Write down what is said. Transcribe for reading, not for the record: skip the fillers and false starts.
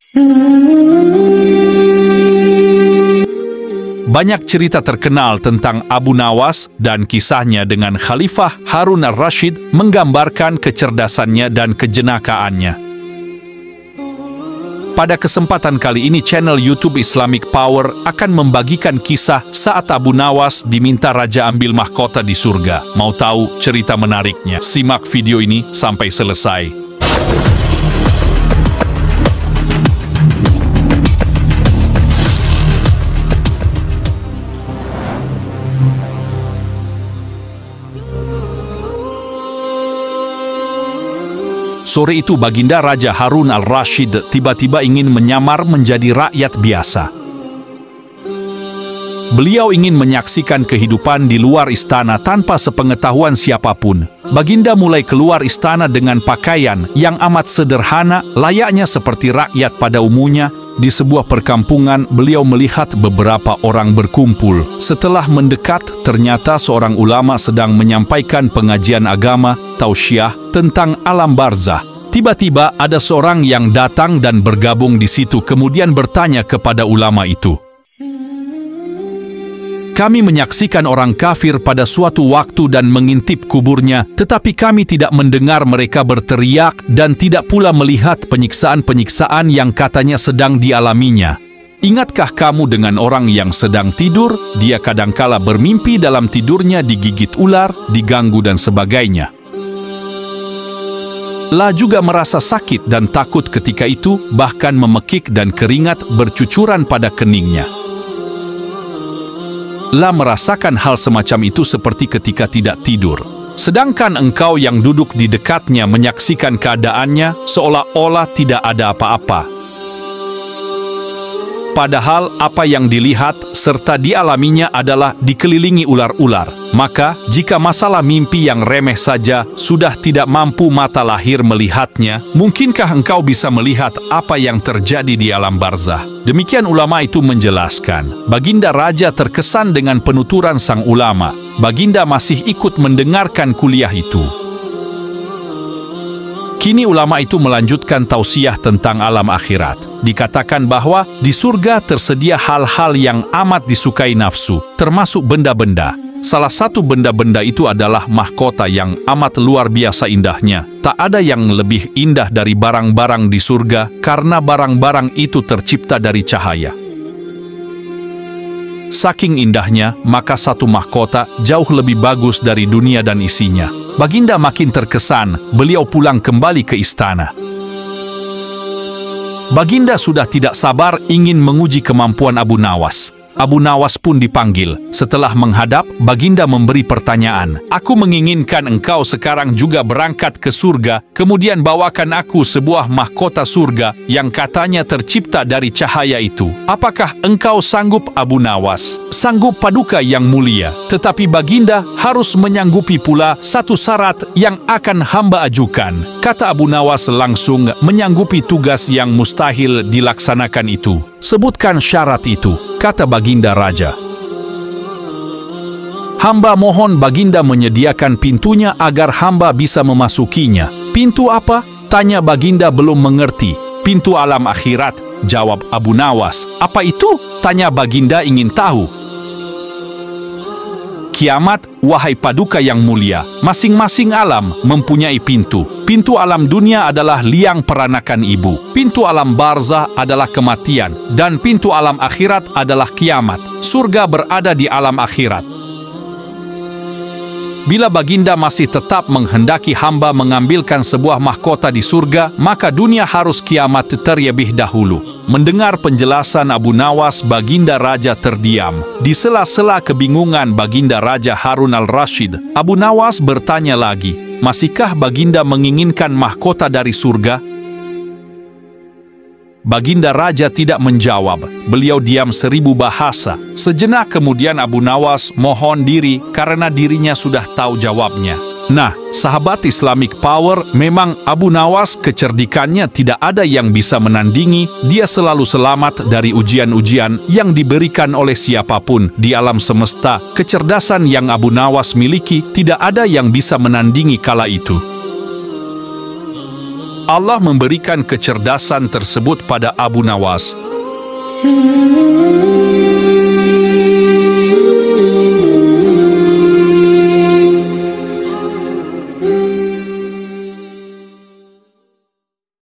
Banyak cerita terkenal tentang Abu Nawas dan kisahnya dengan Khalifah Harun al-Rashid menggambarkan kecerdasannya dan kejenakaannya. Pada kesempatan kali ini, channel YouTube Islamic Power akan membagikan kisah saat Abu Nawas diminta raja ambil mahkota di surga. Mau tahu cerita menariknya? Simak video ini sampai selesai. Sore itu Baginda Raja Harun al-Rashid tiba-tiba ingin menyamar menjadi rakyat biasa. Beliau ingin menyaksikan kehidupan di luar istana tanpa sepengetahuan siapapun. Baginda mulai keluar istana dengan pakaian yang amat sederhana, layaknya seperti rakyat pada umumnya. Di sebuah perkampungan, beliau melihat beberapa orang berkumpul. Setelah mendekat, ternyata seorang ulama sedang menyampaikan pengajian agama, tausiah, tentang alam barzah. Tiba-tiba ada seorang yang datang dan bergabung di situ, kemudian bertanya kepada ulama itu, "Kami menyaksikan orang kafir pada suatu waktu dan mengintip kuburnya, tetapi kami tidak mendengar mereka berteriak dan tidak pula melihat penyiksaan-penyiksaan yang katanya sedang dialaminya. Ingatkah kamu dengan orang yang sedang tidur? Dia kadangkala bermimpi dalam tidurnya digigit ular, diganggu dan sebagainya. La juga merasa sakit dan takut ketika itu, bahkan memekik dan keringat bercucuran pada keningnya. La merasakan hal semacam itu seperti ketika tidak tidur. Sedangkan engkau yang duduk di dekatnya menyaksikan keadaannya seolah-olah tidak ada apa-apa. Padahal apa yang dilihat serta dialaminya adalah dikelilingi ular-ular. Maka, jika masalah mimpi yang remeh saja sudah tidak mampu mata lahir melihatnya, mungkinkah engkau bisa melihat apa yang terjadi di alam barzah?" Demikian ulama itu menjelaskan. Baginda Raja terkesan dengan penuturan sang ulama. Baginda masih ikut mendengarkan kuliah itu. Kini ulama itu melanjutkan tausiah tentang alam akhirat. Dikatakan bahwa di surga tersedia hal-hal yang amat disukai nafsu, termasuk benda-benda. Salah satu benda-benda itu adalah mahkota yang amat luar biasa indahnya. Tak ada yang lebih indah dari barang-barang di surga karena barang-barang itu tercipta dari cahaya. Saking indahnya, maka satu mahkota jauh lebih bagus dari dunia dan isinya. Baginda makin terkesan, beliau pulang kembali ke istana. Baginda sudah tidak sabar ingin menguji kemampuan Abu Nawas. Abu Nawas pun dipanggil. Setelah menghadap, Baginda memberi pertanyaan. "Aku menginginkan engkau sekarang juga berangkat ke surga, kemudian bawakan aku sebuah mahkota surga yang katanya tercipta dari cahaya itu. Apakah engkau sanggup, Abu Nawas?" "Sanggup, Paduka yang mulia. Tetapi Baginda harus menyanggupi pula satu syarat yang akan hamba ajukan." Kata Abu Nawas langsung menyanggupi tugas yang mustahil dilaksanakan itu. "Sebutkan syarat itu," kata Baginda Raja. "Hamba mohon Baginda menyediakan pintunya agar hamba bisa memasukinya." "Pintu apa?" tanya Baginda belum mengerti. "Pintu alam akhirat," jawab Abu Nawas. "Apa itu?" tanya Baginda ingin tahu. "Kiamat, wahai Paduka yang mulia. Masing-masing alam mempunyai pintu. Pintu alam dunia adalah liang peranakan ibu. Pintu alam barzah adalah kematian. Dan pintu alam akhirat adalah kiamat. Surga berada di alam akhirat. Bila Baginda masih tetap menghendaki hamba mengambilkan sebuah mahkota di surga, maka dunia harus kiamat terlebih dahulu." Mendengar penjelasan Abu Nawas, Baginda Raja terdiam. Di sela-sela kebingungan Baginda Raja Harun al-Rashid, Abu Nawas bertanya lagi, "Masihkah Baginda menginginkan mahkota dari surga?" Baginda Raja tidak menjawab. Beliau diam 1000 bahasa. Sejenak kemudian Abu Nawas mohon diri karena dirinya sudah tahu jawabnya. Nah, sahabat Islamic Power, memang Abu Nawas kecerdikannya tidak ada yang bisa menandingi. Dia selalu selamat dari ujian-ujian yang diberikan oleh siapapun di alam semesta. Kecerdasan yang Abu Nawas miliki tidak ada yang bisa menandingi kala itu. Allah memberikan kecerdasan tersebut pada Abu Nawas.